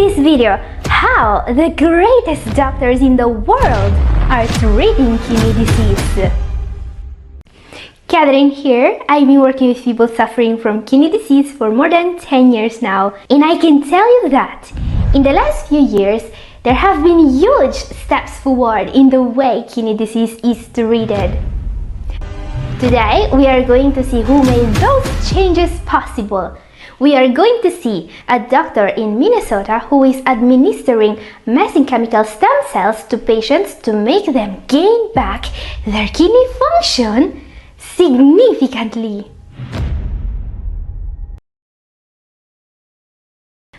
this video how the greatest doctors in the world are treating kidney disease. Catherine here. I've been working with people suffering from kidney disease for more than 10 years now, and I can tell you that in the last few years there have been huge steps forward in the way kidney disease is treated. Today we are going to see who made those changes possible. We are going to see a doctor in Minnesota who is administering mesenchymal stem cells to patients to make them gain back their kidney function significantly.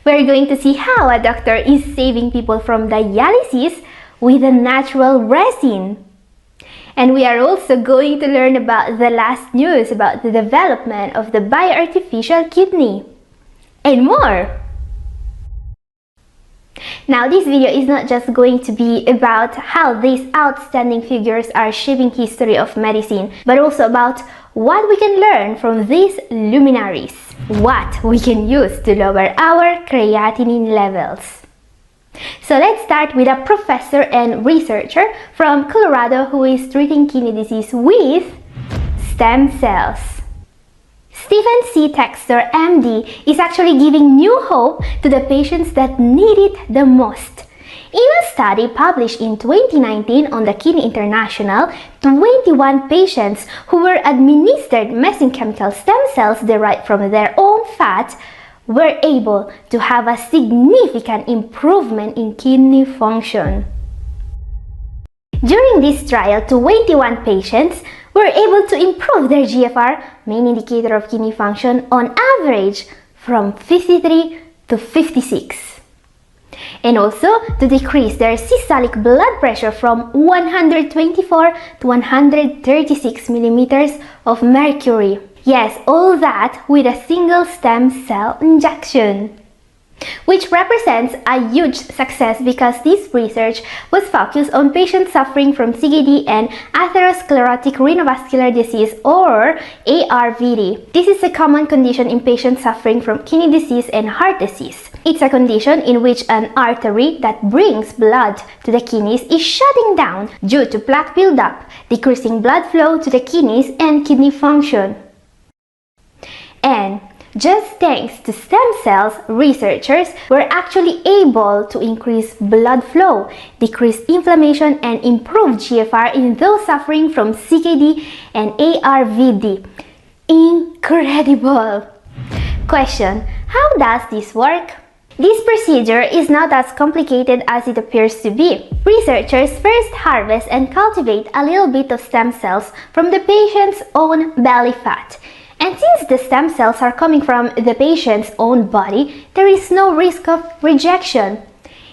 We're going to see how a doctor is saving people from dialysis with a natural resin. And we are also going to learn about the last news about the development of the bioartificial kidney and more. Now, this video is not just going to be about how these outstanding figures are shaping history of medicine, but also about what we can learn from these luminaries, what we can use to lower our creatinine levels. So let's start with a professor and researcher from Colorado who is treating kidney disease with stem cells. Stephen C. Textor, MD, is actually giving new hope to the patients that need it the most. In a study published in 2019 on the Kidney International, 21 patients who were administered mesenchymal stem cells derived from their own fat were able to have a significant improvement in kidney function. During this trial, 21 patients were able to improve their GFR, main indicator of kidney function, on average from 53 to 56. And also to decrease their systolic blood pressure from 124 to 136 millimeters of mercury. Yes, all that with a single stem cell injection, which represents a huge success because this research was focused on patients suffering from CKD and atherosclerotic renovascular disease, or ARVD. This is a common condition in patients suffering from kidney disease and heart disease. It's a condition in which an artery that brings blood to the kidneys is shutting down due to plaque buildup, decreasing blood flow to the kidneys and kidney function. And just thanks to stem cells, researchers were actually able to increase blood flow, decrease inflammation, and improve GFR in those suffering from CKD and ARVD. Incredible! Question: how does this work? This procedure is not as complicated as it appears to be. Researchers first harvest and cultivate a little bit of stem cells from the patient's own belly fat. And since the stem cells are coming from the patient's own body, there is no risk of rejection.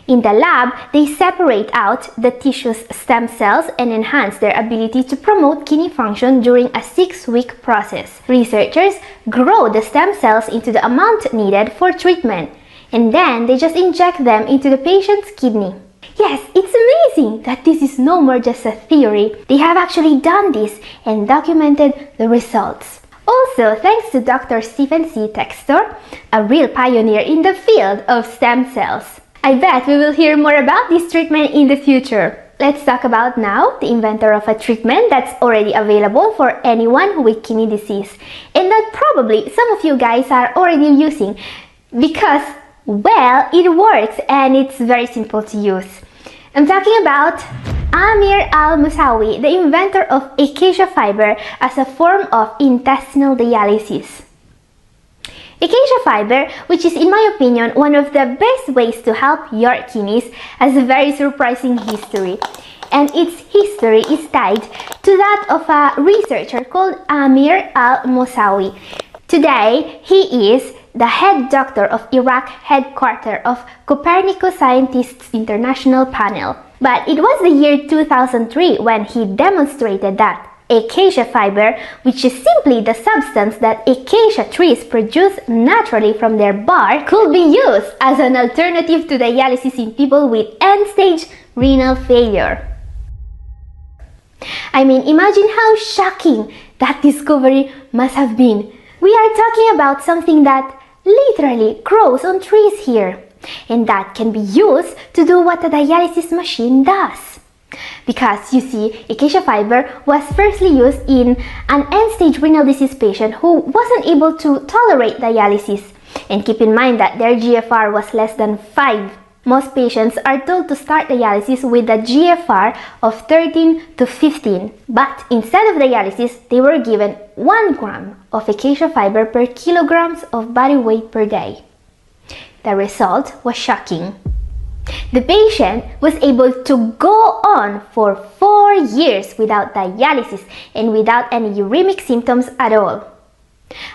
In the lab, they separate out the tissue's stem cells and enhance their ability to promote kidney function during a 6-week process. Researchers grow the stem cells into the amount needed for treatment, and then they just inject them into the patient's kidney. Yes, it's amazing that this is no more just a theory. They have actually done this and documented the results. Also, thanks to Dr. Stephen C. Textor, a real pioneer in the field of stem cells. I bet we will hear more about this treatment in the future. Let's talk about now the inventor of a treatment that's already available for anyone with kidney disease, and that probably some of you guys are already using because, well, it works and it's very simple to use. I'm talking about Amir Al-Musawi, the inventor of acacia fiber as a form of intestinal dialysis. Acacia fiber, which is in my opinion one of the best ways to help your kidneys, has a very surprising history. And its history is tied to that of a researcher called Amir Al-Musawi. Today, he is the head doctor of Iraq headquarters of Copernicus Scientists International Panel. But it was the year 2003 when he demonstrated that acacia fiber, which is simply the substance that acacia trees produce naturally from their bark, could be used as an alternative to dialysis in people with end-stage renal failure. I mean, imagine how shocking that discovery must have been. We are talking about something that literally grows on trees here. And that can be used to do what a dialysis machine does. Because you see, acacia fiber was firstly used in an end-stage renal disease patient who wasn't able to tolerate dialysis. And keep in mind that their GFR was less than 5. Most patients are told to start dialysis with a GFR of 13 to 15. But instead of dialysis, they were given 1 gram of acacia fiber per kilograms of body weight per day. The result was shocking. The patient was able to go on for 4 years without dialysis and without any uremic symptoms at all.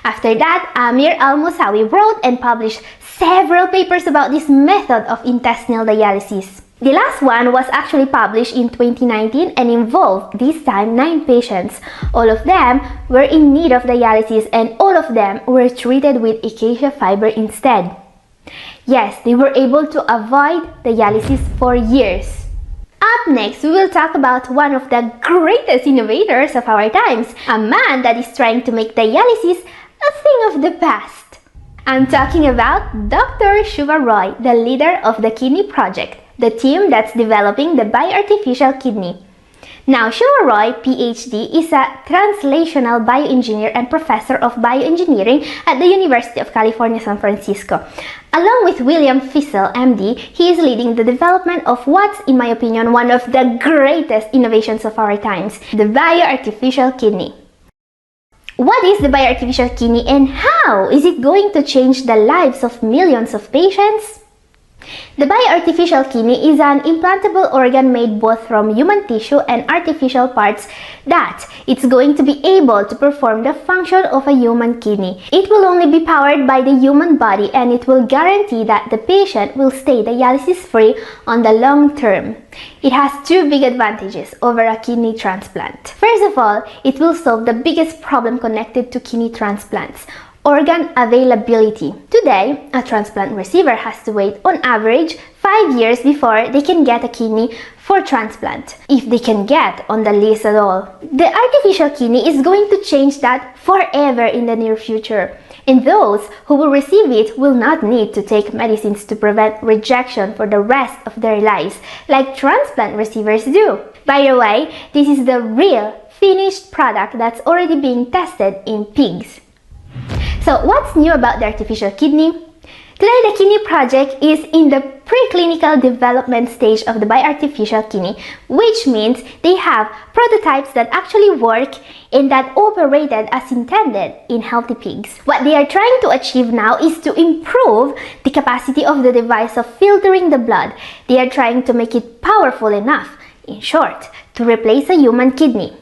After that, Amir Al-Musawi wrote and published several papers about this method of intestinal dialysis. The last one was actually published in 2019 and involved this time 9 patients. All of them were in need of dialysis and all of them were treated with acacia fiber instead. Yes, they were able to avoid dialysis for years. Up next, we will talk about one of the greatest innovators of our times, a man that is trying to make dialysis a thing of the past. I'm talking about Dr. Shubha Roy, the leader of the Kidney Project, the team that's developing the bioartificial kidney. Now, Shubha Roy, PhD, is a translational bioengineer and professor of bioengineering at the University of California, San Francisco. Along with William Fissel, MD, he is leading the development of what's, in my opinion, one of the greatest innovations of our times, the bioartificial kidney. What is the bioartificial kidney and how is it going to change the lives of millions of patients? The bioartificial kidney is an implantable organ made both from human tissue and artificial parts that it's going to be able to perform the function of a human kidney. It will only be powered by the human body and it will guarantee that the patient will stay dialysis-free on the long term. It has 2 big advantages over a kidney transplant. First of all, it will solve the biggest problem connected to kidney transplants: organ availability. Today, a transplant receiver has to wait on average 5 years before they can get a kidney for transplant, if they can get on the list at all. The artificial kidney is going to change that forever in the near future, and those who will receive it will not need to take medicines to prevent rejection for the rest of their lives, like transplant receivers do. By the way, this is the real finished product that's already being tested in pigs. So what's new about the artificial kidney? Today, the Kidney Project is in the preclinical development stage of the bioartificial kidney, which means they have prototypes that actually work and that operated as intended in healthy pigs. What they are trying to achieve now is to improve the capacity of the device of filtering the blood. They are trying to make it powerful enough, in short, to replace a human kidney.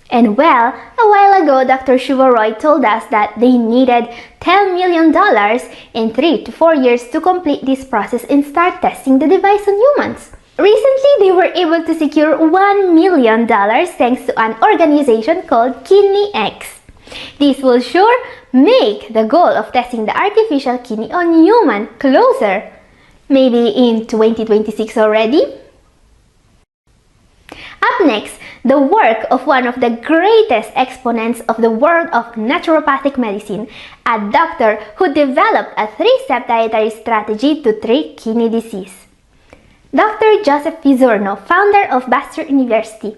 And well, a while ago, Dr. Shubha Roy told us that they needed $10 million in 3 to 4 years to complete this process and start testing the device on humans. Recently, they were able to secure $1 million thanks to an organization called KidneyX. This will sure make the goal of testing the artificial kidney on human closer. Maybe in 2026 already? Up next, the work of one of the greatest exponents of the world of naturopathic medicine, a doctor who developed a 3-step dietary strategy to treat kidney disease. Dr. Joseph Pizzorno, founder of Bastyr University.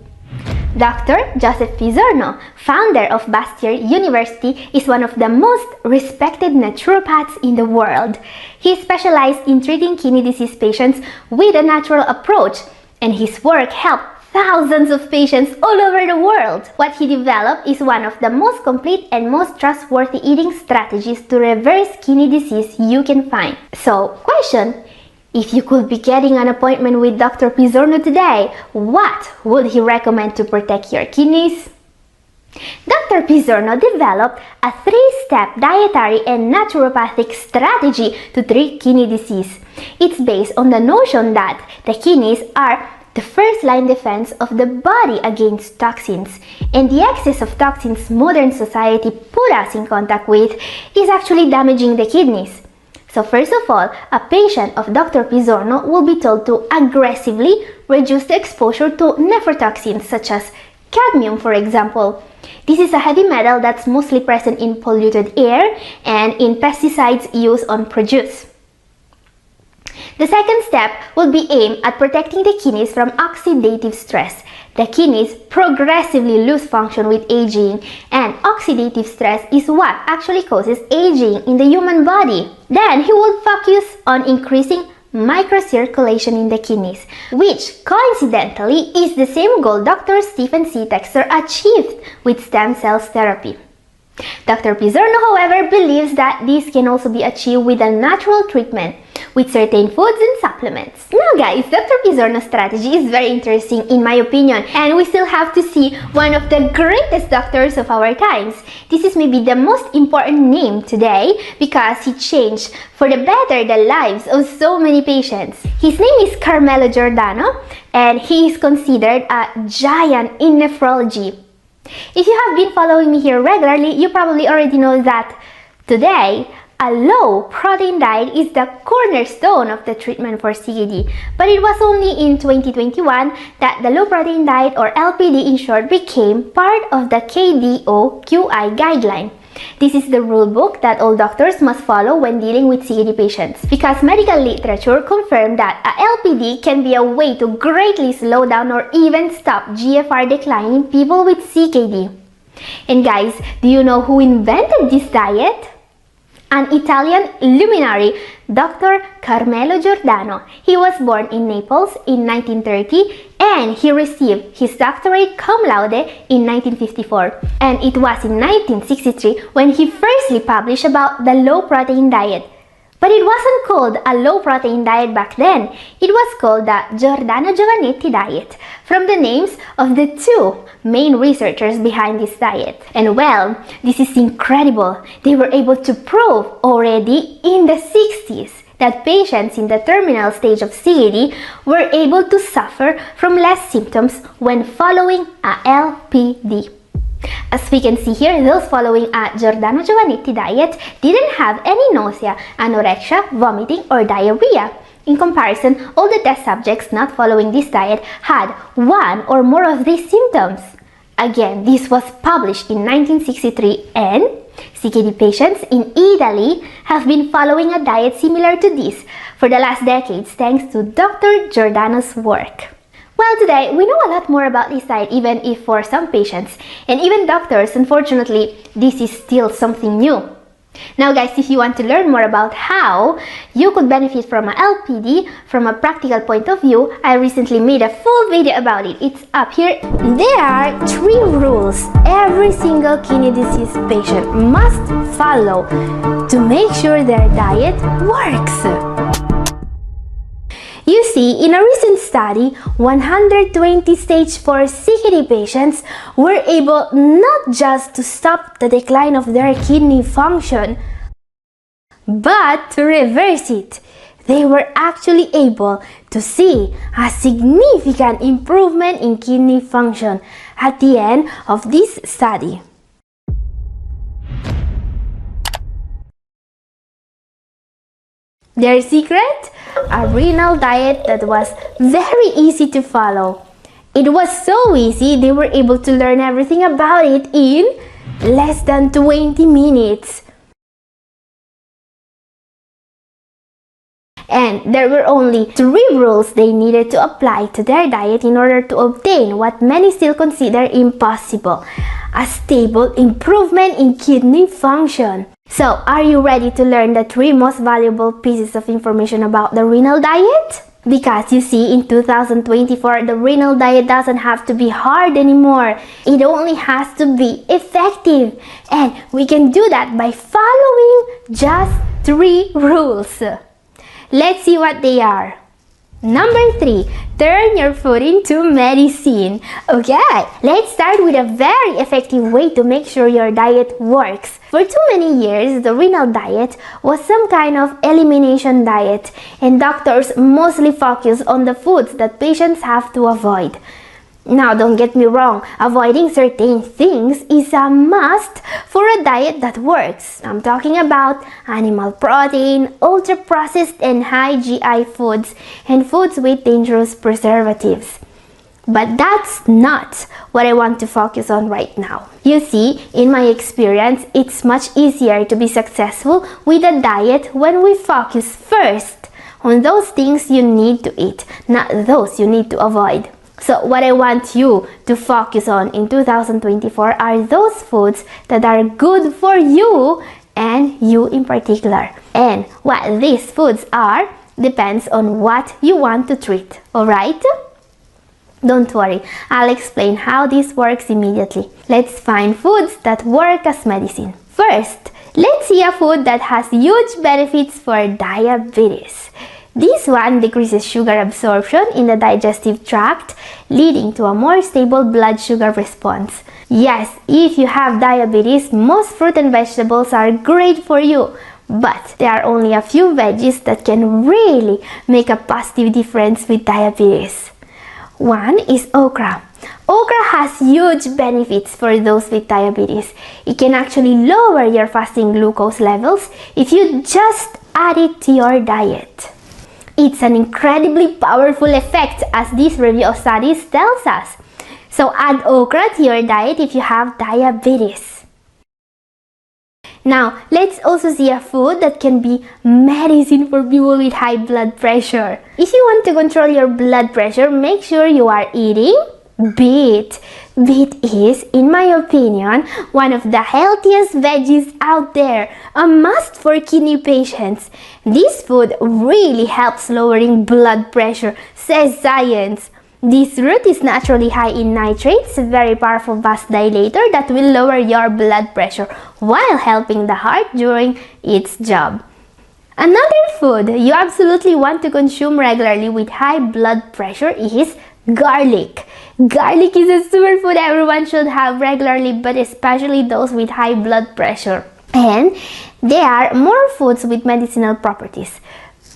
Dr. Joseph Pizzorno, founder of Bastyr University, is one of the most respected naturopaths in the world. He specialized in treating kidney disease patients with a natural approach, and his work helped thousands of patients all over the world. What he developed is one of the most complete and most trustworthy eating strategies to reverse kidney disease you can find. So, question: if you could be getting an appointment with Dr. Pizzorno today, what would he recommend to protect your kidneys? Dr. Pizzorno developed a 3-step dietary and naturopathic strategy to treat kidney disease. It's based on the notion that the kidneys are the first-line defense of the body against toxins, and the excess of toxins modern society put us in contact with is actually damaging the kidneys. So first of all, a patient of Dr. Pizzorno will be told to aggressively reduce the exposure to nephrotoxins such as cadmium, for example. This is a heavy metal that's mostly present in polluted air and in pesticides used on produce. The second step will be aimed at protecting the kidneys from oxidative stress. The kidneys progressively lose function with aging, and oxidative stress is what actually causes aging in the human body. Then he will focus on increasing microcirculation in the kidneys, which coincidentally is the same goal Dr. Stephen C. Texter achieved with stem cells therapy. Dr. Pizzorno, however, believes that this can also be achieved with a natural treatment with certain foods and supplements. Now guys, Dr. Pizzorno's strategy is very interesting in my opinion, and we still have to see one of the greatest doctors of our times. This is maybe the most important name today because he changed for the better the lives of so many patients. His name is Carmelo Giordano, and he is considered a giant in nephrology. If you have been following me here regularly, you probably already know that today, a low-protein diet is the cornerstone of the treatment for CKD. But it was only in 2021 that the low-protein diet, or LPD in short, became part of the KDO-QI guideline. This is the rule book that all doctors must follow when dealing with CKD patients, because medical literature confirmed that a LPD can be a way to greatly slow down or even stop GFR decline in people with CKD. And guys, do you know who invented this diet? An Italian luminary, Dr. Carmelo Giordano. He was born in Naples in 1930 and he received his doctorate cum laude in 1954. And it was in 1963 when he firstly published about the low-protein diet. But it wasn't called a low-protein diet back then. It was called the Giordano-Giovannetti diet, from the names of the two main researchers behind this diet. And well, this is incredible. They were able to prove already in the 60s that patients in the terminal stage of CKD were able to suffer from less symptoms when following a LPD. As we can see here, those following a Giordano-Giovannetti diet didn't have any nausea, anorexia, vomiting, or diarrhea. In comparison, all the test subjects not following this diet had one or more of these symptoms. Again, this was published in 1963, and CKD patients in Italy have been following a diet similar to this for the last decades thanks to Dr. Giordano's work. Well, today we know a lot more about this diet, even if for some patients and even doctors, unfortunately, this is still something new. Now guys, if you want to learn more about how you could benefit from a LPD from a practical point of view, I recently made a full video about it. It's up here. There are 3 rules every single kidney disease patient must follow to make sure their diet works. You see, in a recent study, 120 stage 4 CKD patients were able not just to stop the decline of their kidney function, but to reverse it. They were actually able to see a significant improvement in kidney function at the end of this study. Their secret? A renal diet that was very easy to follow. It was so easy, they were able to learn everything about it in less than 20 minutes. And there were only 3 rules they needed to apply to their diet in order to obtain what many still consider impossible: a stable improvement in kidney function. So, are you ready to learn the 3 most valuable pieces of information about the renal diet? Because you see, in 2024, the renal diet doesn't have to be hard anymore. It only has to be effective. And we can do that by following just 3 rules. Let's see what they are. Number 3, turn your food into medicine. Okay, let's start with a very effective way to make sure your diet works. For too many years, the renal diet was some kind of elimination diet, and doctors mostly focus on the foods that patients have to avoid. Now, don't get me wrong, avoiding certain things is a must for a diet that works. I'm talking about animal protein, ultra-processed and high GI foods, and foods with dangerous preservatives. But that's not what I want to focus on right now. You see, in my experience, it's much easier to be successful with a diet when we focus first on those things you need to eat, not those you need to avoid. So what I want you to focus on in 2024 are those foods that are good for you and you in particular. And what these foods are depends on what you want to treat, alright? Don't worry, I'll explain how this works immediately. Let's find foods that work as medicine. First, let's see a food that has huge benefits for diabetes. This one decreases sugar absorption in the digestive tract, leading to a more stable blood sugar response. Yes, if you have diabetes, most fruit and vegetables are great for you, but there are only a few veggies that can really make a positive difference with diabetes. One is okra. Okra has huge benefits for those with diabetes. It can actually lower your fasting glucose levels if you just add it to your diet. It's an incredibly powerful effect, as this review of studies tells us. So add okra to your diet if you have diabetes. Now, let's also see a food that can be medicine for people with high blood pressure. If you want to control your blood pressure, make sure you are eating beet. Beet is, in my opinion, one of the healthiest veggies out there, a must for kidney patients. This food really helps lowering blood pressure, says science. This root is naturally high in nitrates, a very powerful vasodilator that will lower your blood pressure while helping the heart during its job. Another food you absolutely want to consume regularly with high blood pressure is garlic. Garlic is a superfood everyone should have regularly, but especially those with high blood pressure. And there are more foods with medicinal properties.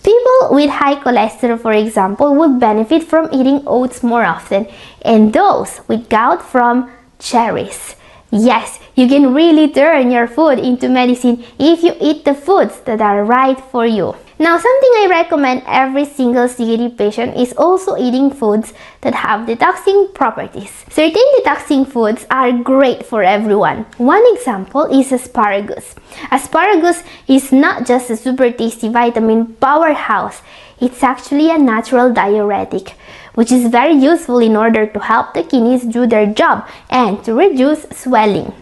People with high cholesterol, for example, would benefit from eating oats more often, and those with gout from cherries. Yes, you can really turn your food into medicine if you eat the foods that are right for you. Now, something I recommend every single CKD patient is also eating foods that have detoxing properties. Certain detoxing foods are great for everyone. One example is asparagus. Asparagus is not just a super tasty vitamin powerhouse, it's actually a natural diuretic, which is very useful in order to help the kidneys do their job and to reduce swelling.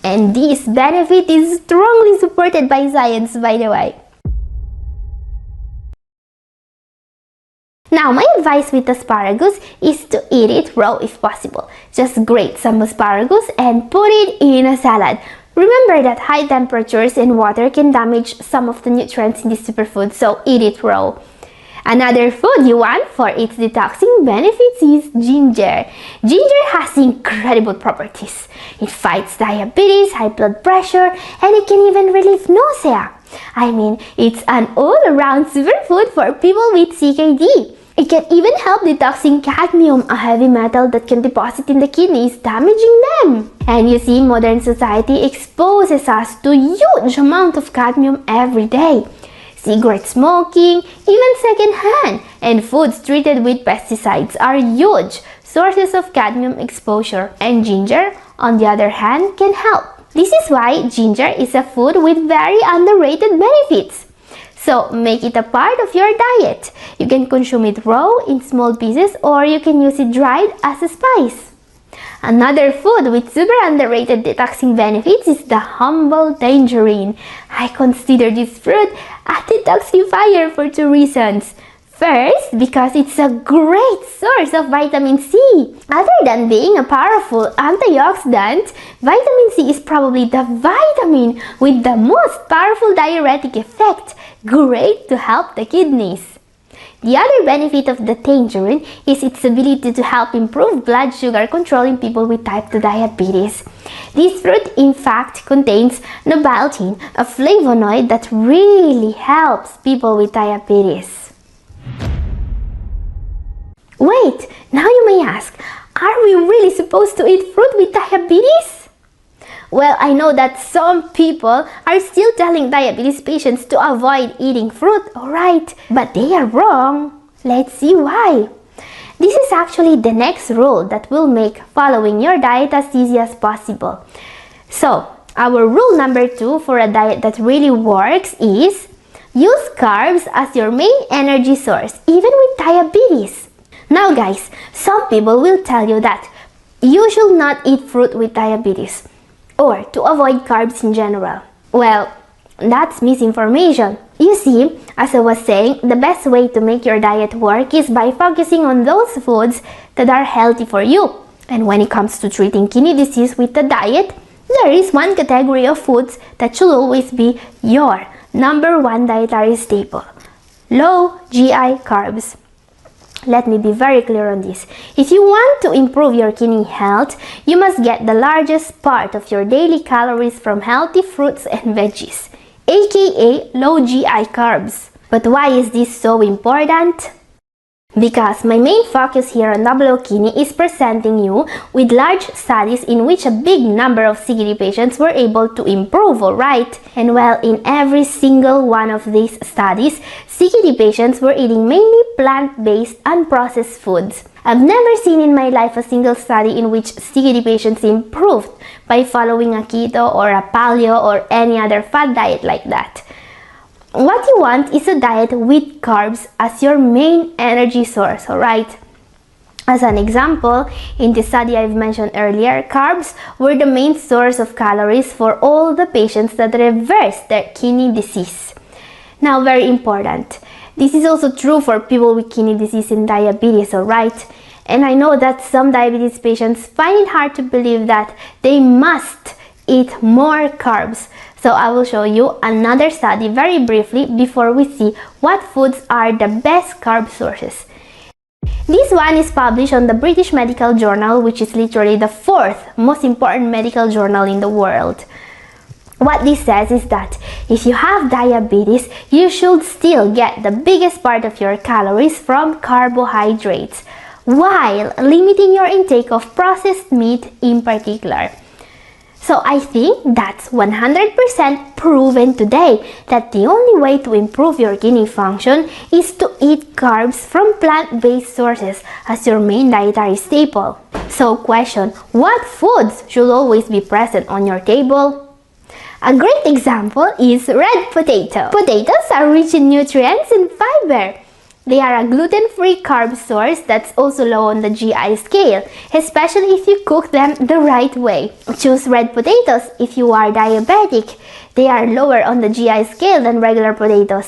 And this benefit is strongly supported by science, by the way. Now, my advice with asparagus is to eat it raw if possible. Just grate some asparagus and put it in a salad. Remember that high temperatures and water can damage some of the nutrients in this superfood, so eat it raw. Another food you want for its detoxing benefits is ginger. Ginger has incredible properties. It fights diabetes, high blood pressure, and it can even relieve nausea. I mean, it's an all-around superfood for people with CKD. It can even help detoxing cadmium, a heavy metal that can deposit in the kidneys, damaging them. And you see, modern society exposes us to huge amount of cadmium every day. Cigarette smoking, even secondhand, and foods treated with pesticides are huge sources of cadmium exposure. And ginger, on the other hand, can help. This is why ginger is a food with very underrated benefits. So make it a part of your diet. You can consume it raw in small pieces, or you can use it dried as a spice. Another food with super underrated detoxing benefits is the humble tangerine. I consider this fruit a detoxifier for two reasons. First, because it's a great source of vitamin C. Other than being a powerful antioxidant, vitamin C is probably the vitamin with the most powerful diuretic effect, great to help the kidneys. The other benefit of the tangerine is its ability to help improve blood sugar control in people with type 2 diabetes. This fruit, in fact, contains nobiletin, a flavonoid that really helps people with diabetes. Wait, now you may ask, are we really supposed to eat fruit with diabetes? Well, I know that some people are still telling diabetes patients to avoid eating fruit, alright, but they are wrong. Let's see why. This is actually the next rule that will make following your diet as easy as possible. So, our rule number 2 for a diet that really works is Use carbs as your main energy source, even with diabetes. Now guys, some people will tell you that you should not eat fruit with diabetes or to avoid carbs in general. Well, that's misinformation. You see, as I was saying, the best way to make your diet work is by focusing on those foods that are healthy for you. And when it comes to treating kidney disease with the diet, there is one category of foods that should always be your number one dietary staple: low GI carbs. Let me be very clear on this. If you want to improve your kidney health, you must get the largest part of your daily calories from healthy fruits and veggies, aka low GI carbs. But why is this so important? Because my main focus here on Double O Kidney is presenting you with large studies in which a big number of CKD patients were able to improve, alright? And well, in every single one of these studies, CKD patients were eating mainly plant-based, unprocessed foods. I've never seen in my life a single study in which CKD patients improved by following a keto or a paleo or any other fad diet like that. What you want is a diet with carbs as your main energy source, alright? As an example, in the study I've mentioned earlier, carbs were the main source of calories for all the patients that reversed their kidney disease. Now, very important, this is also true for people with kidney disease and diabetes, alright? And I know that some diabetes patients find it hard to believe that they must eat more carbs. So I will show you another study very briefly before we see what foods are the best carb sources. This one is published on the British Medical Journal, which is literally the fourth most important medical journal in the world. What this says is that if you have diabetes, you should still get the biggest part of your calories from carbohydrates, while limiting your intake of processed meat in particular. So I think that's 100% proven today that the only way to improve your kidney function is to eat carbs from plant-based sources as your main dietary staple. So question, what foods should always be present on your table? A great example is red potato. Potatoes are rich in nutrients and fiber. They are a gluten-free carb source that's also low on the GI scale, especially if you cook them the right way. Choose red potatoes if you are diabetic. They are lower on the GI scale than regular potatoes.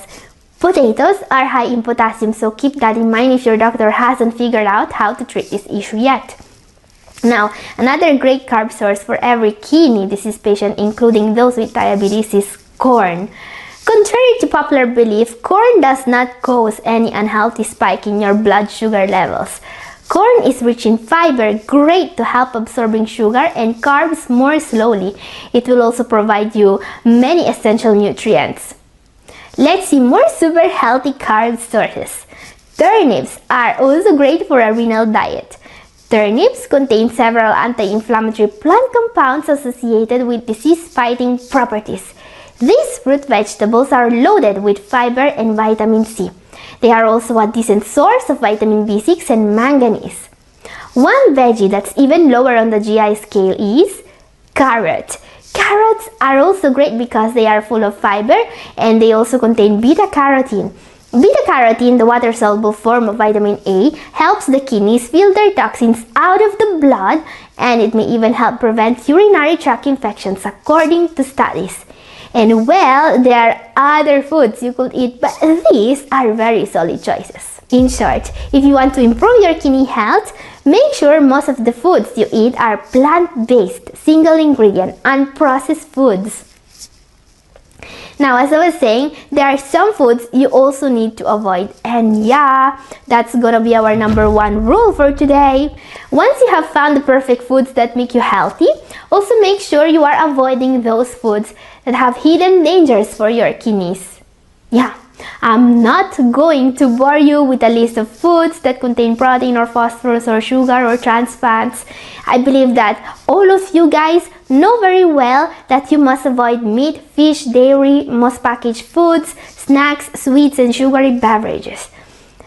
Potatoes are high in potassium, so keep that in mind if your doctor hasn't figured out how to treat this issue yet. Now, another great carb source for every kidney disease patient, including those with diabetes, is corn. Contrary to popular belief, corn does not cause any unhealthy spike in your blood sugar levels. Corn is rich in fiber, great to help absorbing sugar and carbs more slowly. It will also provide you many essential nutrients. Let's see more super healthy carb sources. Turnips are also great for a renal diet. Turnips contain several anti-inflammatory plant compounds associated with disease-fighting properties. These fruit vegetables are loaded with fiber and vitamin C. They are also a decent source of vitamin B6 and manganese. One veggie that's even lower on the GI scale is carrot. Carrots are also great because they are full of fiber and they also contain beta-carotene. Beta-carotene, the water-soluble form of vitamin A, helps the kidneys filter toxins out of the blood, and it may even help prevent urinary tract infections according to studies. And well, there are other foods you could eat, but these are very solid choices. In short, if you want to improve your kidney health, make sure most of the foods you eat are plant-based, single-ingredient, unprocessed foods. Now, as I was saying, there are some foods you also need to avoid. And yeah, that's gonna be our number one rule for today. Once you have found the perfect foods that make you healthy, also make sure you are avoiding those foods that have hidden dangers for your kidneys. Yeah, I'm not going to bore you with a list of foods that contain protein or phosphorus or sugar or trans fats. I believe that all of you guys know very well that you must avoid meat, fish, dairy, most packaged foods, snacks, sweets, and sugary beverages.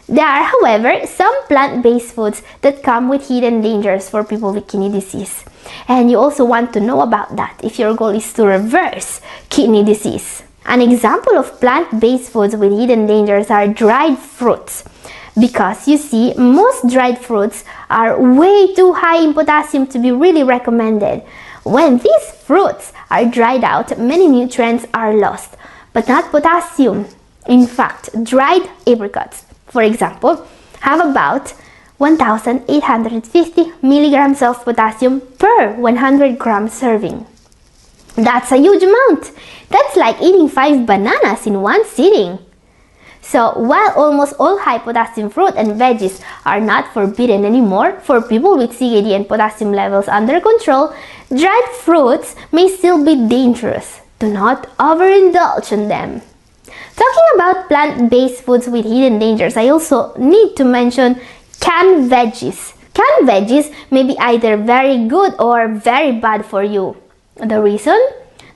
There are, however, some plant-based foods that come with hidden dangers for people with kidney disease. And you also want to know about that if your goal is to reverse kidney disease. An example of plant-based foods with hidden dangers are dried fruits. Because you see, most dried fruits are way too high in potassium to be really recommended. When these fruits are dried out, many nutrients are lost, but not potassium. In fact, dried apricots, for example, have about 1,850 milligrams of potassium per 100 gram serving. That's a huge amount. That's like eating 5 bananas in one sitting. So while almost all high potassium fruit and veggies are not forbidden anymore for people with CKD and potassium levels under control, dried fruits may still be dangerous. Do not overindulge on them. Talking about plant-based foods with hidden dangers, I also need to mention canned veggies. Canned veggies may be either very good or very bad for you. The reason?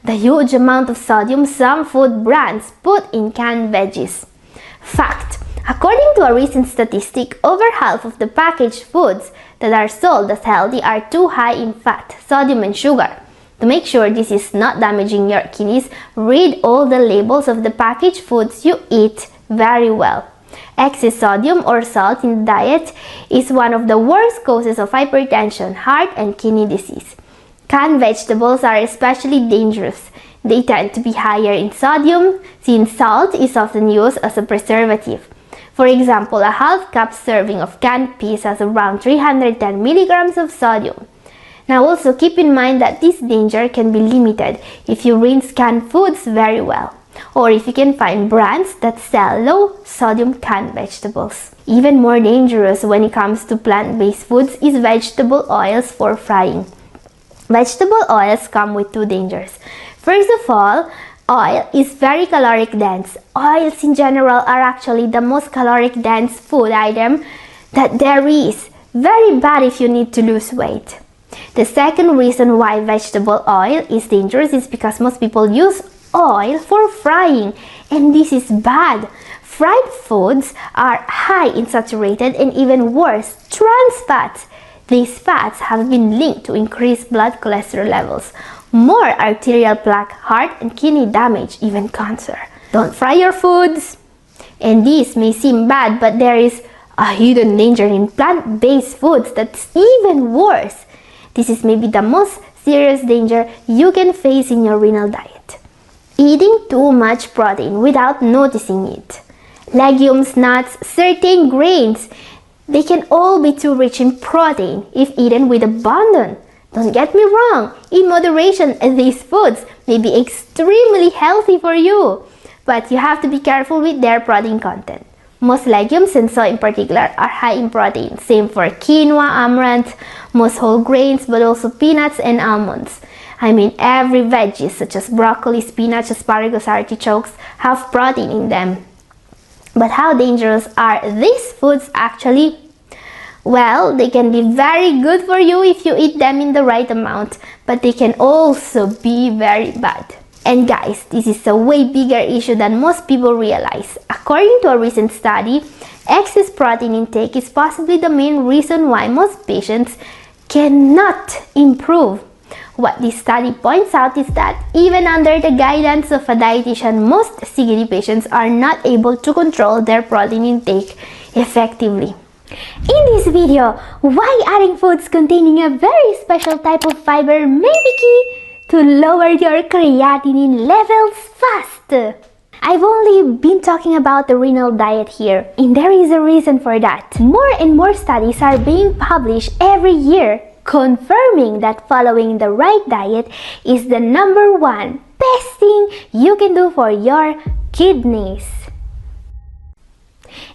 The huge amount of sodium some food brands put in canned veggies. Fact: according to a recent statistic, over half of the packaged foods that are sold as healthy are too high in fat, sodium and sugar. To make sure this is not damaging your kidneys, read all the labels of the packaged foods you eat very well. Excess sodium or salt in the diet is one of the worst causes of hypertension, heart and kidney disease. Canned vegetables are especially dangerous. They tend to be higher in sodium since salt is often used as a preservative. For example, a half cup serving of canned peas has around 310 milligrams of sodium. Now also keep in mind that this danger can be limited if you rinse canned foods very well, or if you can find brands that sell low sodium canned vegetables. Even more dangerous when it comes to plant-based foods is vegetable oils for frying. Vegetable oils come with two dangers. First of all, oil is very caloric dense. Oils in general are actually the most caloric dense food item that there is. Very bad if you need to lose weight. The second reason why vegetable oil is dangerous is because most people use oil for frying, and this is bad. Fried foods are high in saturated and even worse, trans fats. These fats have been linked to increased blood cholesterol levels, more arterial plaque, heart and kidney damage, even cancer. Don't fry your foods. And this may seem bad, but there is a hidden danger in plant-based foods that's even worse. This is maybe the most serious danger you can face in your renal diet. Eating too much protein without noticing it. Legumes, nuts, certain grains, they can all be too rich in protein if eaten with abandon. Don't get me wrong, in moderation, these foods may be extremely healthy for you, but you have to be careful with their protein content. Most legumes, and soy in particular, are high in protein. Same for quinoa, amaranth, most whole grains, but also peanuts and almonds. I mean, every veggie such as broccoli, spinach, asparagus, artichokes have protein in them. But how dangerous are these foods actually? Well, they can be very good for you if you eat them in the right amount, but they can also be very bad. And guys, this is a way bigger issue than most people realize. According to a recent study, excess protein intake is possibly the main reason why most patients cannot improve. What this study points out is that even under the guidance of a dietitian, most CKD patients are not able to control their protein intake effectively. In this video, why adding foods containing a very special type of fiber may be key to lower your creatinine levels fast. I've only been talking about the renal diet here, and there is a reason for that. More and more studies are being published every year, confirming that following the right diet is the #1 best thing you can do for your kidneys.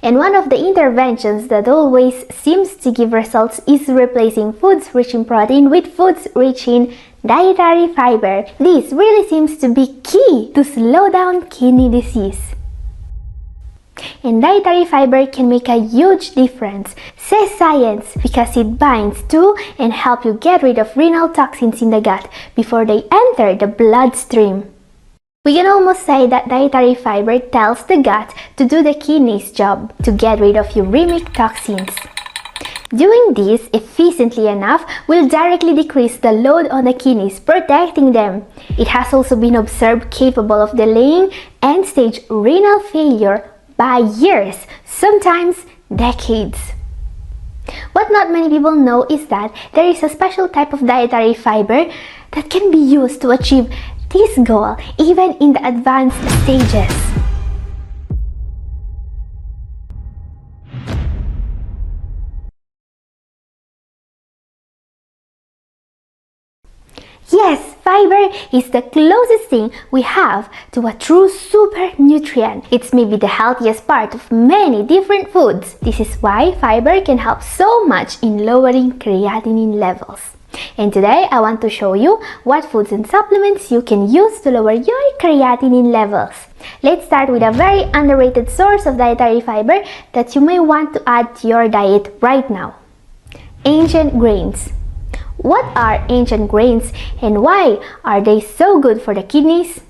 And one of the interventions that always seems to give results is replacing foods rich in protein with foods rich in dietary fiber. This really seems to be key to slow down kidney disease. And dietary fiber can make a huge difference, says science, because it binds to and help you get rid of renal toxins in the gut before they enter the bloodstream. We can almost say that dietary fiber tells the gut to do the kidney's job to get rid of uremic toxins. Doing this efficiently enough will directly decrease the load on the kidneys, protecting them. It has also been observed capable of delaying end-stage renal failure by years, sometimes decades. What not many people know is that there is a special type of dietary fiber that can be used to achieve this goal even in the advanced stages. Yes, fiber is the closest thing we have to a true super nutrient. It's maybe the healthiest part of many different foods. This is why fiber can help so much in lowering creatinine levels. And today I want to show you what foods and supplements you can use to lower your creatinine levels. Let's start with a very underrated source of dietary fiber that you may want to add to your diet right now. Ancient grains. What are ancient grains and why are they so good for the kidneys?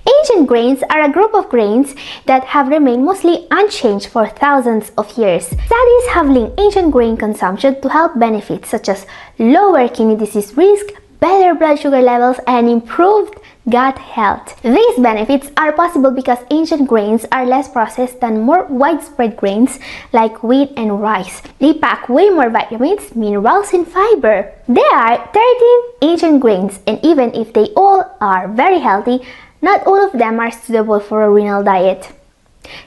Ancient grains are a group of grains that have remained mostly unchanged for thousands of years. Studies have linked ancient grain consumption to health benefits such as lower kidney disease risk, better blood sugar levels, and improved gut health. These benefits are possible because ancient grains are less processed than more widespread grains like wheat and rice. They pack way more vitamins, minerals, and fiber. There are 13 ancient grains, and even if they all are very healthy, not all of them are suitable for a renal diet.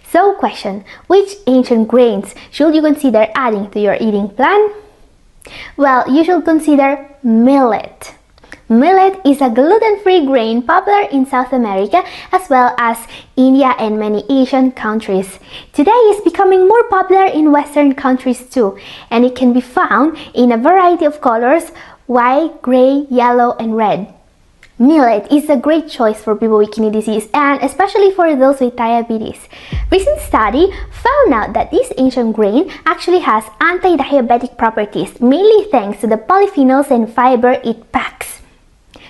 So question, which ancient grains should you consider adding to your eating plan? Well, you should consider millet. Millet is a gluten-free grain popular in South America as well as India and many Asian countries. Today it's becoming more popular in Western countries too, and it can be found in a variety of colors: white, gray, yellow, and red. Millet is a great choice for people with kidney disease and especially for those with diabetes. Recent study found out that this ancient grain actually has anti-diabetic properties, mainly thanks to the polyphenols and fiber it packs.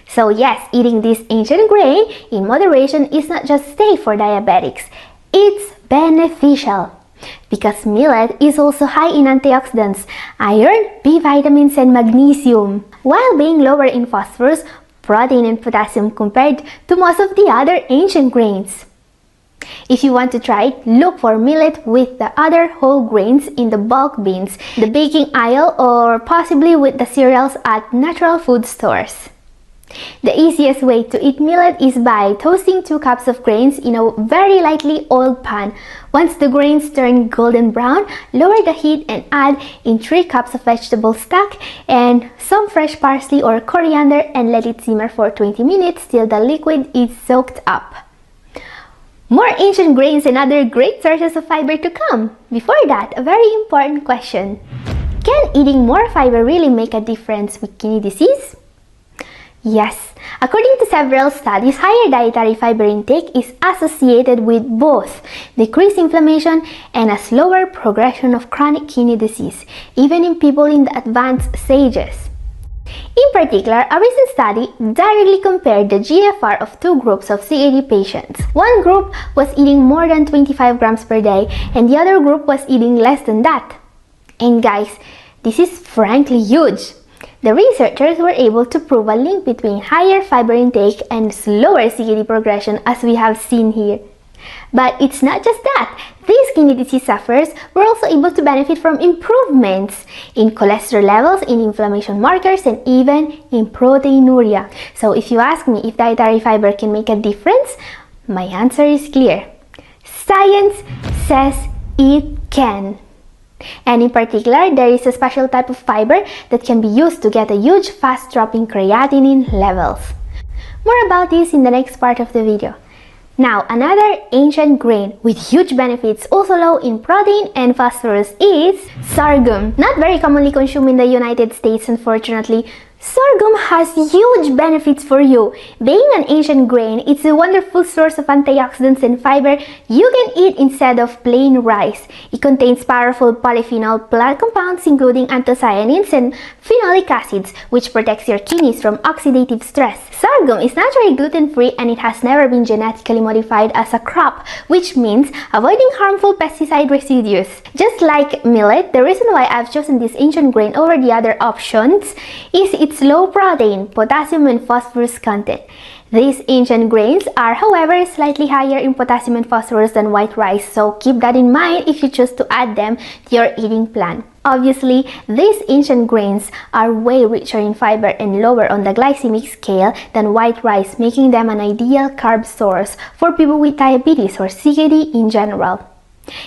So yes, eating this ancient grain in moderation is not just safe for diabetics, it's beneficial. Because millet is also high in antioxidants, iron, B vitamins, and magnesium, while being lower in phosphorus, protein, and potassium compared to most of the other ancient grains. If you want to try it, look for millet with the other whole grains in the bulk bins, the baking aisle, or possibly with the cereals at natural food stores. The easiest way to eat millet is by toasting 2 cups of grains in a very lightly oiled pan. Once the grains turn golden brown, lower the heat and add in 3 cups of vegetable stock and some fresh parsley or coriander and let it simmer for 20 minutes till the liquid is soaked up. More ancient grains and other great sources of fiber to come. Before that, a very important question. Can eating more fiber really make a difference with kidney disease? Yes, according to several studies, higher dietary fiber intake is associated with both decreased inflammation and a slower progression of chronic kidney disease, even in people in the advanced stages. In particular, a recent study directly compared the GFR of 2 groups of CKD patients. One group was eating more than 25 grams per day and the other group was eating less than that. And guys, this is frankly huge. The researchers were able to prove a link between higher fiber intake and slower CKD progression as we have seen here. But it's not just that. These kidney disease sufferers were also able to benefit from improvements in cholesterol levels, in inflammation markers, and even in proteinuria. So if you ask me if dietary fiber can make a difference, my answer is clear. Science says it can. And in particular, there is a special type of fiber that can be used to get a huge fast drop in creatinine levels. More about this in the next part of the video. Now, another ancient grain with huge benefits, also low in protein and phosphorus, is sorghum. Not very commonly consumed in the United States, unfortunately. Sorghum has huge benefits for you. Being an ancient grain, it's a wonderful source of antioxidants and fiber you can eat instead of plain rice. It contains powerful polyphenol plant compounds including anthocyanins and phenolic acids, which protects your kidneys from oxidative stress. Sorghum is naturally gluten-free and it has never been genetically modified as a crop, which means avoiding harmful pesticide residues. Just like millet, the reason why I've chosen this ancient grain over the other options is its low protein, potassium and phosphorus content. These ancient grains are, however, slightly higher in potassium and phosphorus than white rice, so keep that in mind if you choose to add them to your eating plan. Obviously, these ancient grains are way richer in fiber and lower on the glycemic scale than white rice, making them an ideal carb source for people with diabetes or CKD in general.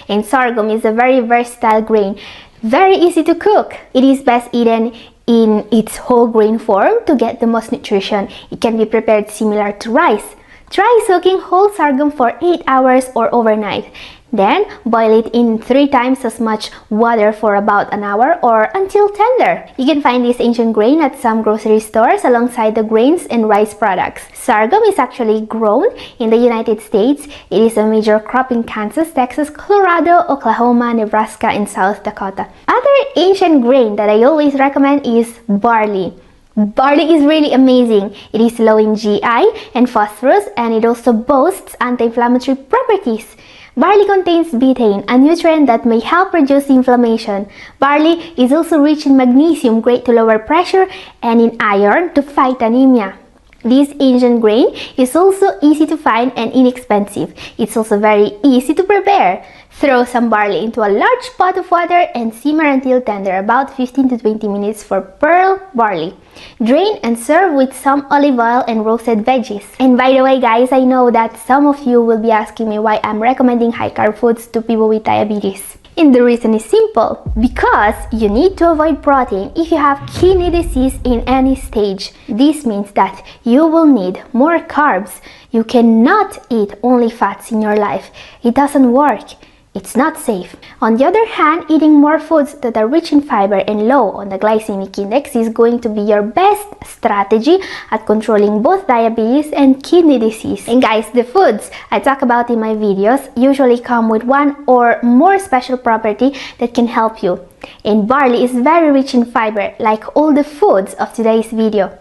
And sorghum is a very versatile grain, very easy to cook. It is best eaten in its whole grain form to get the most nutrition. It can be prepared similar to rice. Try soaking whole sorghum for 8 hours or overnight. Then boil it in 3 times as much water for about an hour or until tender. You can find this ancient grain at some grocery stores alongside the grains and rice products. Sorghum is actually grown in the United States. It is a major crop in Kansas, Texas, Colorado, Oklahoma, Nebraska, and South Dakota. Other ancient grain that I always recommend is barley. Barley is really amazing. It is low in GI and phosphorus, and it also boasts anti-inflammatory properties. Barley contains betaine, a nutrient that may help reduce inflammation. Barley is also rich in magnesium, great to lower pressure, and in iron to fight anemia. This ancient grain is also easy to find and inexpensive. It's also very easy to prepare. Throw some barley into a large pot of water and simmer until tender, about 15 to 20 minutes for pearl barley. Drain and serve with some olive oil and roasted veggies. And by the way guys, I know that some of you will be asking me why I'm recommending high carb foods to people with diabetes. And the reason is simple, because you need to avoid protein if you have kidney disease in any stage. This means that you will need more carbs. You cannot eat only fats in your life. It doesn't work. It's not safe. On the other hand, eating more foods that are rich in fiber and low on the glycemic index is going to be your best strategy at controlling both diabetes and kidney disease. And guys, the foods I talk about in my videos usually come with one or more special property that can help you. And barley is very rich in fiber, like all the foods of today's video.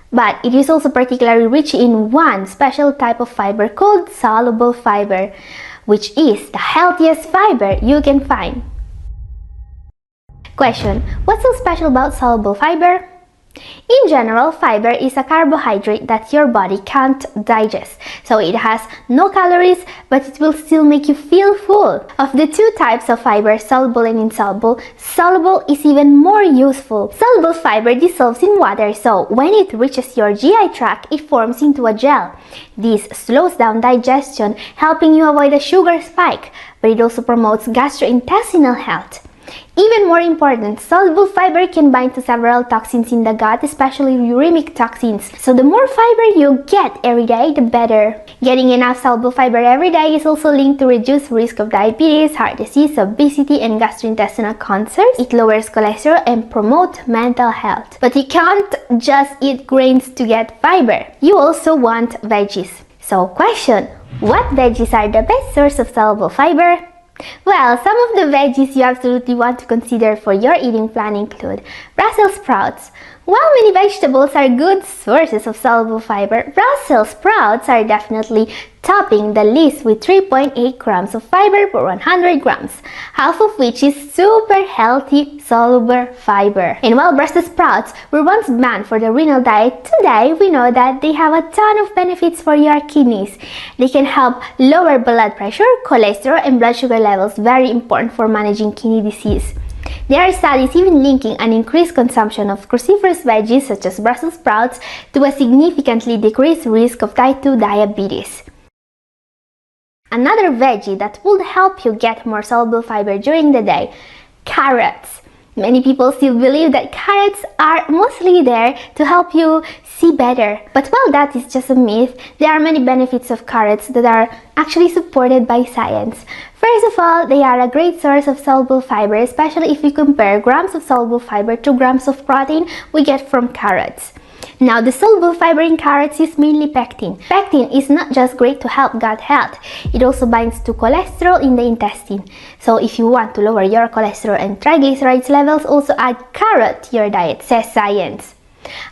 But it is also particularly rich in one special type of fiber called soluble fiber, which is the healthiest fiber you can find. Question: what's so special about soluble fiber? In general, fiber is a carbohydrate that your body can't digest, so it has no calories, but it will still make you feel full. Of the two types of fiber, soluble and insoluble, soluble is even more useful. Soluble fiber dissolves in water, so when it reaches your GI tract, it forms into a gel. This slows down digestion, helping you avoid a sugar spike, but it also promotes gastrointestinal health. Even more important, soluble fiber can bind to several toxins in the gut, especially uremic toxins. So the more fiber you get every day, the better. Getting enough soluble fiber every day is also linked to reduced risk of diabetes, heart disease, obesity, and gastrointestinal cancers. It lowers cholesterol and promotes mental health. But you can't just eat grains to get fiber. You also want veggies. So question: what veggies are the best source of soluble fiber? Well, some of the veggies you absolutely want to consider for your eating plan include Brussels sprouts. While many vegetables are good sources of soluble fiber, Brussels sprouts are definitely topping the list with 3.8 grams of fiber per 100 grams, half of which is super healthy soluble fiber. And while Brussels sprouts were once banned for the renal diet, today we know that they have a ton of benefits for your kidneys. They can help lower blood pressure, cholesterol, and blood sugar levels, very important for managing kidney disease. There are studies even linking an increased consumption of cruciferous veggies such as Brussels sprouts to a significantly decreased risk of type 2 diabetes. Another veggie that would help you get more soluble fiber during the day: carrots. Many people still believe that carrots are mostly there to help you see better. But while that is just a myth, there are many benefits of carrots that are actually supported by science. First of all, they are a great source of soluble fiber, especially if we compare grams of soluble fiber to grams of protein we get from carrots. Now, the soluble fiber in carrots is mainly pectin. Pectin is not just great to help gut health, it also binds to cholesterol in the intestine. So if you want to lower your cholesterol and triglycerides levels, also add carrot to your diet, says science.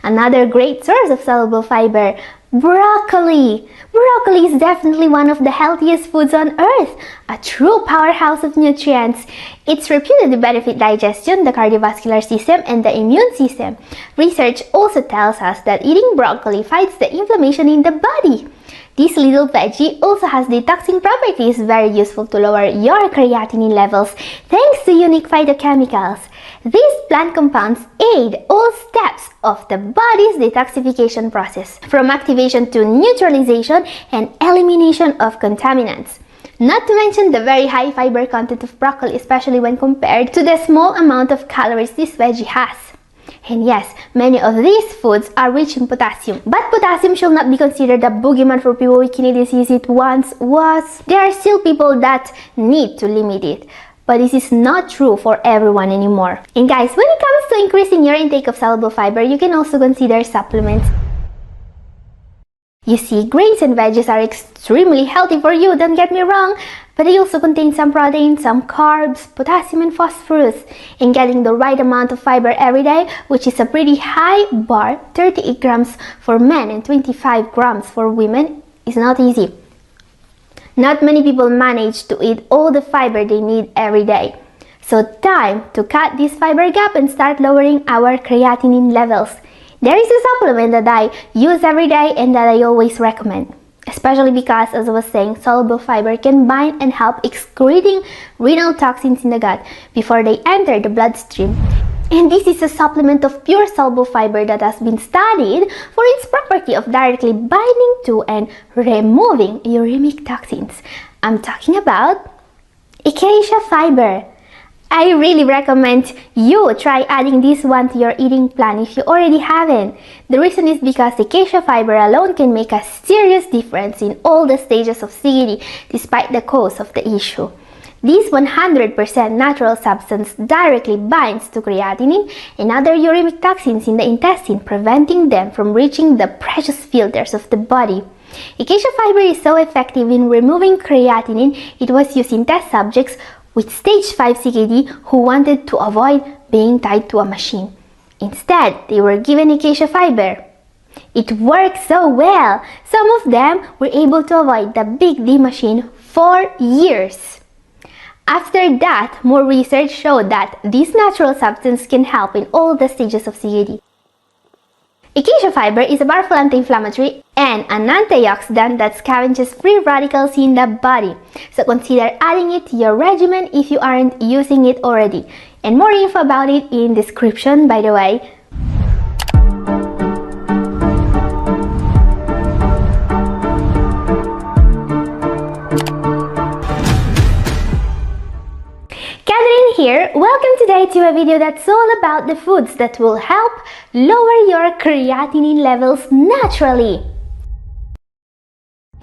Another great source of soluble fiber, broccoli. Broccoli is definitely one of the healthiest foods on earth, a true powerhouse of nutrients. It's reputed to benefit digestion, the cardiovascular system, and the immune system. Research also tells us that eating broccoli fights the inflammation in the body. This little veggie also has detoxing properties, very useful to lower your creatinine levels thanks to unique phytochemicals. These plant compounds aid all steps of the body's detoxification process, from activation to neutralization and elimination of contaminants. Not to mention the very high fiber content of broccoli, especially when compared to the small amount of calories this veggie has. And yes, many of these foods are rich in potassium, but potassium should not be considered a boogeyman for people with kidney disease it once was. There are still people that need to limit it, but this is not true for everyone anymore. And guys, when it comes to increasing your intake of soluble fiber, you can also consider supplements. You see, grains and veggies are extremely healthy for you, don't get me wrong, but they also contain some protein, some carbs, potassium and phosphorus. And getting the right amount of fiber every day, which is a pretty high bar, 38 grams for men and 25 grams for women, is not easy. Not many people manage to eat all the fiber they need every day. So time to cut this fiber gap and start lowering our creatinine levels. There is a supplement that I use every day and that I always recommend, especially because, as I was saying, soluble fiber can bind and help excreting renal toxins in the gut before they enter the bloodstream. And this is a supplement of pure soluble fiber that has been studied for its property of directly binding to and removing uremic toxins. I'm talking about acacia fiber. I really recommend you try adding this one to your eating plan if you already haven't. The reason is because acacia fiber alone can make a serious difference in all the stages of CKD despite the cause of the issue. This 100% natural substance directly binds to creatinine and other uremic toxins in the intestine, preventing them from reaching the precious filters of the body. Acacia fiber is so effective in removing creatinine, it was used in test subjects with stage 5 CKD who wanted to avoid being tied to a machine. Instead, they were given acacia fiber. It worked so well, some of them were able to avoid the Big D machine for years. After that, more research showed that this natural substance can help in all the stages of CKD. Acacia fiber is a powerful anti-inflammatory and an antioxidant that scavenges free radicals in the body. So consider adding it to your regimen if you aren't using it already. And more info about it in description, by the way. Here, welcome today to a video that's all about the foods that will help lower your creatinine levels naturally.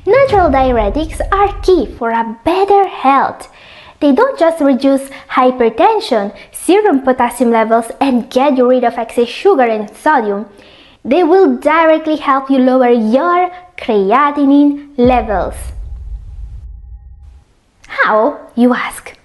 Natural diuretics are key for a better health. They don't just reduce hypertension, serum potassium levels, and get you rid of excess sugar and sodium. They will directly help you lower your creatinine levels. How, you ask?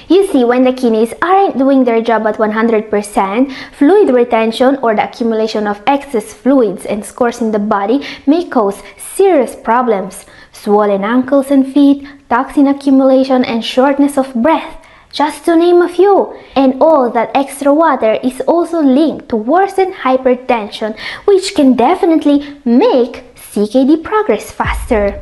You see, when the kidneys aren't doing their job at 100%, fluid retention or the accumulation of excess fluids and scores in the body may cause serious problems. Swollen ankles and feet, toxin accumulation, and shortness of breath, just to name a few. And all that extra water is also linked to worsened hypertension, which can definitely make CKD progress faster.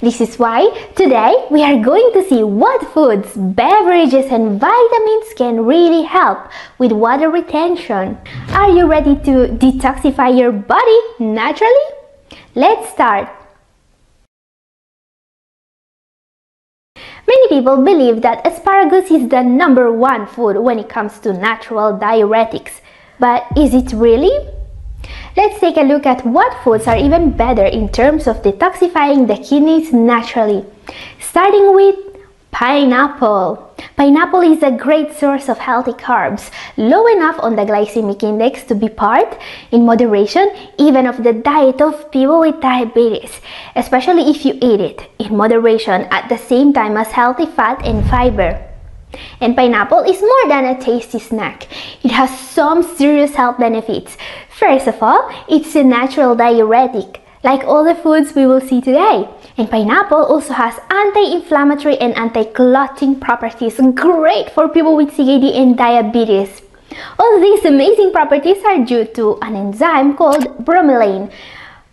This is why today we are going to see what foods, beverages, and vitamins can really help with water retention. Are you ready to detoxify your body naturally? Let's start. Many people believe that asparagus is the #1 food when it comes to natural diuretics. But is it really? Let's take a look at what foods are even better in terms of detoxifying the kidneys naturally. Starting with pineapple. Pineapple is a great source of healthy carbs, low enough on the glycemic index to be part, in moderation, even of the diet of people with diabetes, especially if you eat it in moderation at the same time as healthy fat and fiber. And pineapple is more than a tasty snack. It has some serious health benefits. First of all, it's a natural diuretic, like all the foods we will see today. And pineapple also has anti-inflammatory and anti-clotting properties, great for people with CKD and diabetes. All these amazing properties are due to an enzyme called bromelain.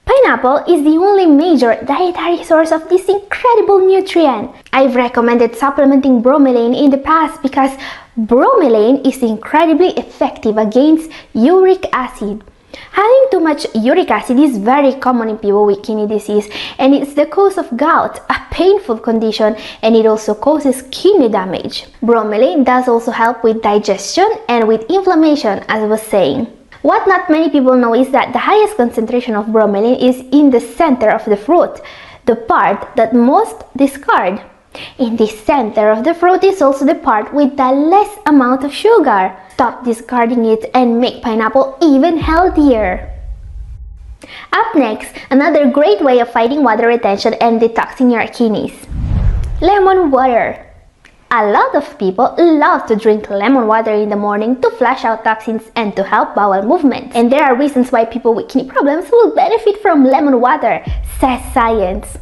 Pineapple is the only major dietary source of this incredible nutrient. I've recommended supplementing bromelain in the past because bromelain is incredibly effective against uric acid. Having too much uric acid is very common in people with kidney disease, and it's the cause of gout, a painful condition, and it also causes kidney damage. Bromelain does also help with digestion and with inflammation, as I was saying. What not many people know is that the highest concentration of bromelain is in the center of the fruit, the part that most discard. In the center of the fruit is also the part with the less amount of sugar. Stop discarding it and make pineapple even healthier. Up next, another great way of fighting water retention and detoxing your kidneys. Lemon water. A lot of people love to drink lemon water in the morning to flush out toxins and to help bowel movement. And there are reasons why people with kidney problems will benefit from lemon water, says science.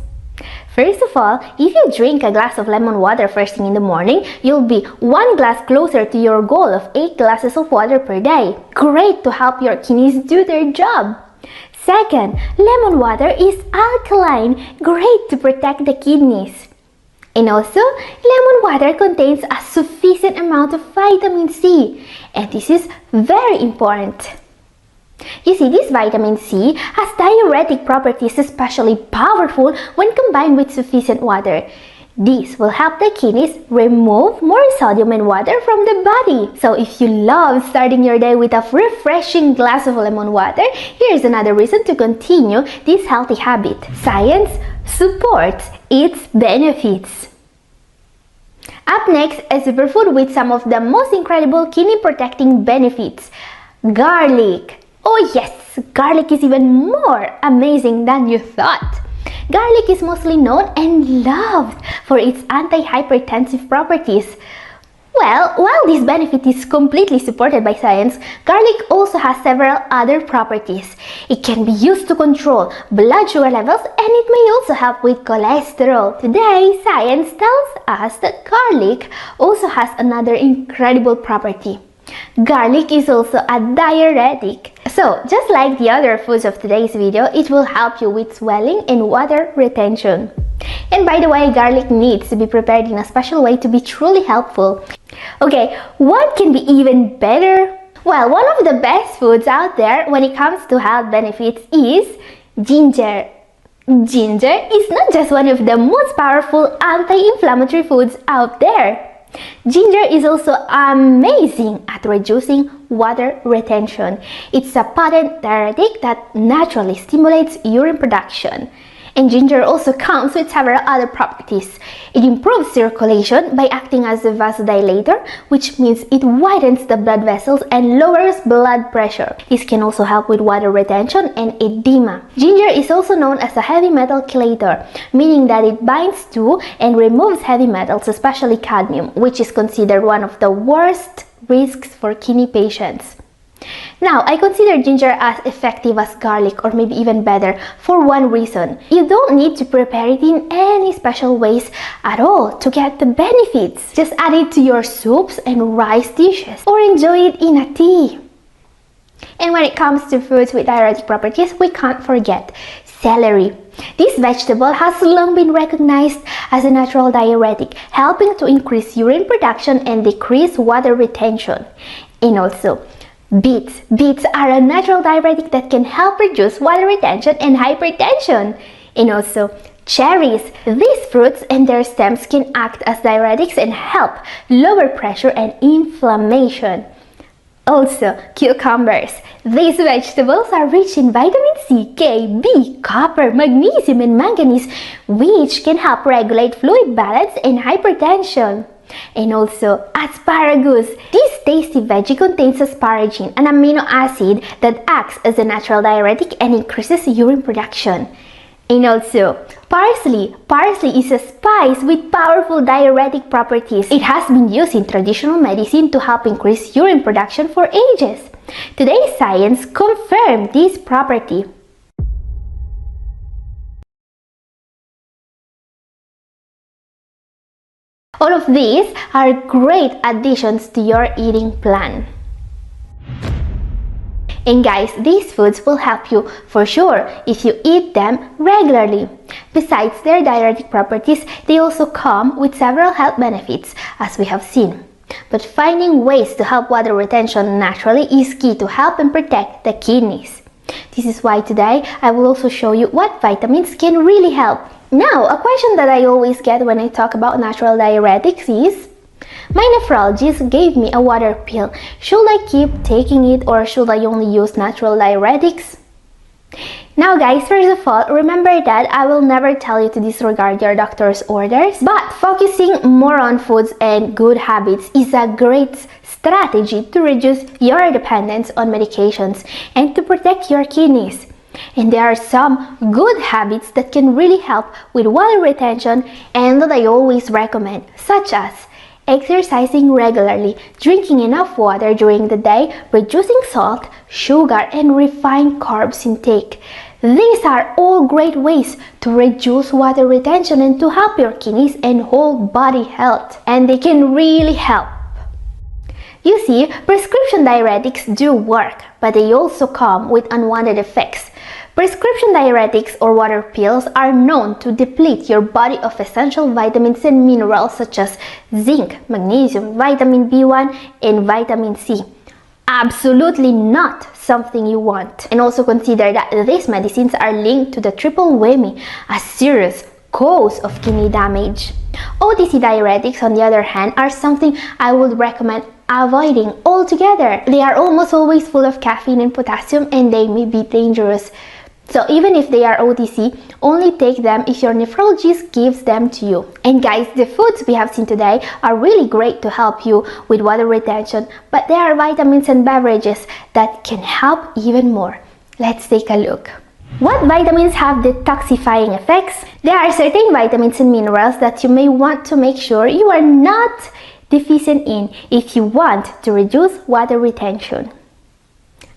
First of all, if you drink a glass of lemon water first thing in the morning, you'll be 1 glass closer to your goal of 8 glasses of water per day. Great to help your kidneys do their job. Second, lemon water is alkaline, great to protect the kidneys. And also, lemon water contains a sufficient amount of vitamin C, and this is very important. You see, this vitamin C has diuretic properties especially powerful when combined with sufficient water. This will help the kidneys remove more sodium and water from the body. So if you love starting your day with a refreshing glass of lemon water, here's another reason to continue this healthy habit. Science supports its benefits. Up next, a superfood with some of the most incredible kidney protecting benefits. Garlic. Oh yes, garlic is even more amazing than you thought. Garlic is mostly known and loved for its anti-hypertensive properties. Well, while this benefit is completely supported by science, garlic also has several other properties. It can be used to control blood sugar levels, and it may also help with cholesterol. Today, science tells us that garlic also has another incredible property. Garlic is also a diuretic. So, just like the other foods of today's video, it will help you with swelling and water retention. And by the way, garlic needs to be prepared in a special way to be truly helpful. Okay, what can be even better? Well, one of the best foods out there when it comes to health benefits is ginger. Ginger is not just one of the most powerful anti-inflammatory foods out there. Ginger is also amazing at reducing water retention. It's a potent diuretic that naturally stimulates urine production. And ginger also comes with several other properties. It improves circulation by acting as a vasodilator, which means it widens the blood vessels and lowers blood pressure. This can also help with water retention and edema. Ginger is also known as a heavy metal chelator, meaning that it binds to and removes heavy metals, especially cadmium, which is considered one of the worst risks for kidney patients. Now, I consider ginger as effective as garlic, or maybe even better, for one reason. You don't need to prepare it in any special ways at all to get the benefits. Just add it to your soups and rice dishes, or enjoy it in a tea. And when it comes to foods with diuretic properties, we can't forget celery. This vegetable has long been recognized as a natural diuretic, helping to increase urine production and decrease water retention. And also, beets. Beets are a natural diuretic that can help reduce water retention and hypertension. And also, Cherries. These fruits and their stems can act as diuretics and help lower pressure and inflammation. Also, cucumbers. These vegetables are rich in vitamin C, K, B, copper, magnesium, and manganese, which can help regulate fluid balance and hypertension. And also, asparagus. This tasty veggie contains asparagine, an amino acid that acts as a natural diuretic and increases urine production. And also, parsley. Parsley is a spice with powerful diuretic properties. It has been used in traditional medicine to help increase urine production for ages. Today's science confirmed this property. All of these are great additions to your eating plan. And guys, these foods will help you for sure if you eat them regularly. Besides their diuretic properties, they also come with several health benefits, as we have seen. But finding ways to help water retention naturally is key to help and protect the kidneys. This is why today I will also show you what vitamins can really help. Now, a question that I always get when I talk about natural diuretics is, my nephrologist gave me a water pill. Should I keep taking it or should I only use natural diuretics? Now guys, first of all, remember that I will never tell you to disregard your doctor's orders, but focusing more on foods and good habits is a great strategy to reduce your dependence on medications and to protect your kidneys. And there are some good habits that can really help with water retention and that I always recommend, such as exercising regularly, drinking enough water during the day, reducing salt, sugar, and refined carbs intake. These are all great ways to reduce water retention and to help your kidneys and whole body health. And they can really help. You see, prescription diuretics do work, but they also come with unwanted effects. Prescription diuretics or water pills are known to deplete your body of essential vitamins and minerals such as zinc, magnesium, vitamin B1, and vitamin C. Absolutely not something you want. And also consider that these medicines are linked to the triple whammy, a serious cause of kidney damage. OTC diuretics, on the other hand, are something I would recommend avoiding altogether. They are almost always full of caffeine and potassium, and they may be dangerous. So even if they are OTC, only take them if your nephrologist gives them to you. And guys, the foods we have seen today are really great to help you with water retention, but there are vitamins and beverages that can help even more. Let's take a look. What vitamins have detoxifying effects? There are certain vitamins and minerals that you may want to make sure you are not deficient in if you want to reduce water retention.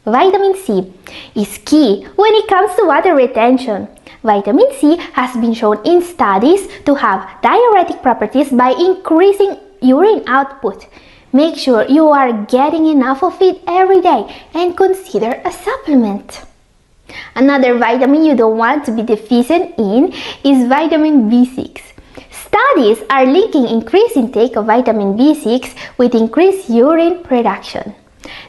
Vitamin C is key when it comes to water retention. Vitamin C has been shown in studies to have diuretic properties by increasing urine output. Make sure you are getting enough of it every day and consider a supplement. Another vitamin you don't want to be deficient in is vitamin B6. Studies are linking increased intake of vitamin B6 with increased urine production.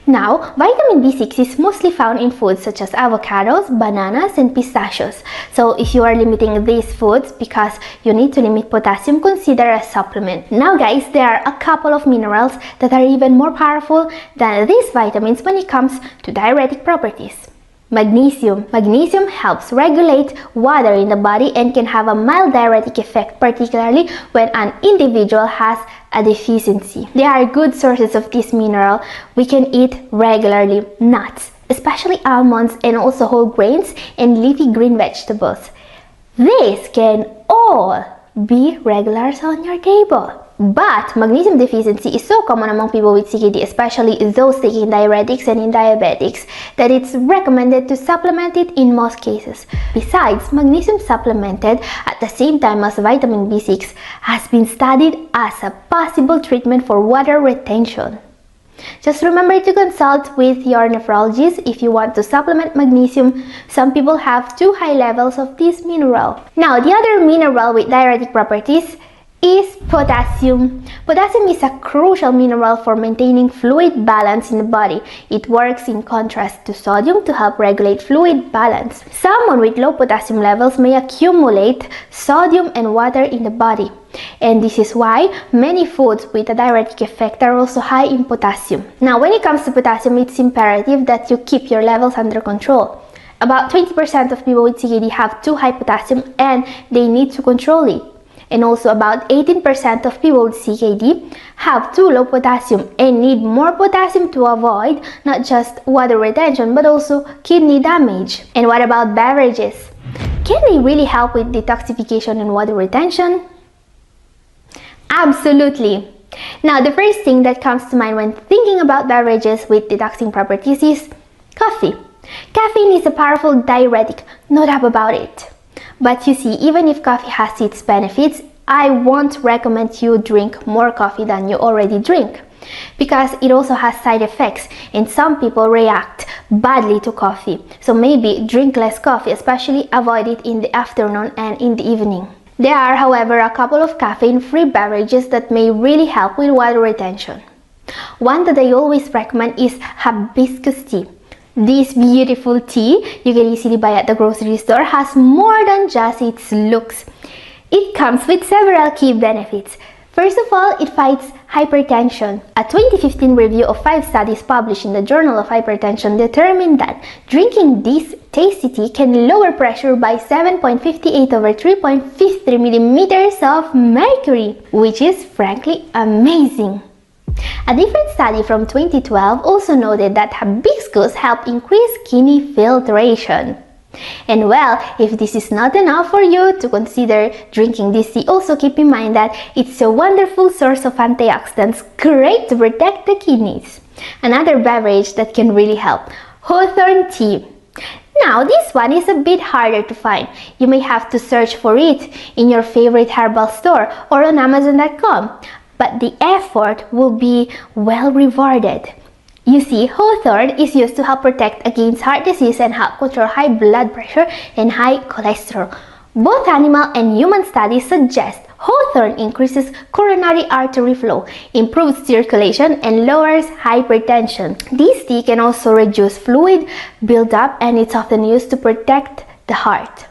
Now, vitamin B6 is mostly found in foods such as avocados, bananas, and pistachios. So if you are limiting these foods because you need to limit potassium, consider a supplement. Now guys, there are a couple of minerals that are even more powerful than these vitamins when it comes to diuretic properties. Magnesium. Magnesium helps regulate water in the body and can have a mild diuretic effect, particularly when an individual has a deficiency. There are good sources of this mineral we can eat regularly. Nuts, especially almonds, and also whole grains and leafy green vegetables. These can all be regulars on your table. But magnesium deficiency is so common among people with CKD, especially those taking diuretics and in diabetics, that it's recommended to supplement it in most cases. Besides, magnesium supplemented at the same time as vitamin B6 has been studied as a possible treatment for water retention. Just remember to consult with your nephrologist if you want to supplement magnesium. Some people have too high levels of this mineral. Now, the other mineral with diuretic properties is potassium. Potassium is a crucial mineral for maintaining fluid balance in the body. It works in contrast to sodium to help regulate fluid balance. Someone with low potassium levels may accumulate sodium and water in the body. And this is why many foods with a diuretic effect are also high in potassium. Now, when it comes to potassium, it's imperative that you keep your levels under control. About 20% of people with CKD have too high potassium and they need to control it. And also about 18% of people with CKD have too low potassium and need more potassium to avoid not just water retention but also kidney damage. And what about beverages? Can they really help with detoxification and water retention? Absolutely. Now, the first thing that comes to mind when thinking about beverages with detoxing properties is coffee. Caffeine is a powerful diuretic, no doubt about it. But you see, even if coffee has its benefits, I won't recommend you drink more coffee than you already drink, because it also has side effects and some people react badly to coffee. So maybe drink less coffee, especially avoid it in the afternoon and in the evening. There are, however, a couple of caffeine-free beverages that may really help with water retention. One that I always recommend is hibiscus tea. This beautiful tea you can easily buy at the grocery store has more than just its looks. It comes with several key benefits. First of all, it fights hypertension. A 2015 review of 5 studies published in the Journal of Hypertension determined that drinking this tasty tea can lower pressure by 7.58 over 3.53 millimeters of mercury, which is frankly amazing. A different study from 2012 also noted that hibiscus help increase kidney filtration. And well, if this is not enough for you to consider drinking this tea, also keep in mind that it's a wonderful source of antioxidants, great to protect the kidneys. Another beverage that can really help, hawthorn tea. Now, this one is a bit harder to find. You may have to search for it in your favorite herbal store or on Amazon.com. But the effort will be well rewarded. You see, hawthorn is used to help protect against heart disease and help control high blood pressure and high cholesterol. Both animal and human studies suggest hawthorn increases coronary artery flow, improves circulation, and lowers hypertension. This tea can also reduce fluid buildup and it's often used to protect the heart.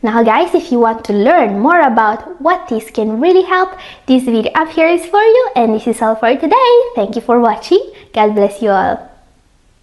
Now guys, if you want to learn more about what this can really help, this video up here is for you, and this is all for today. Thank you for watching. God bless you all.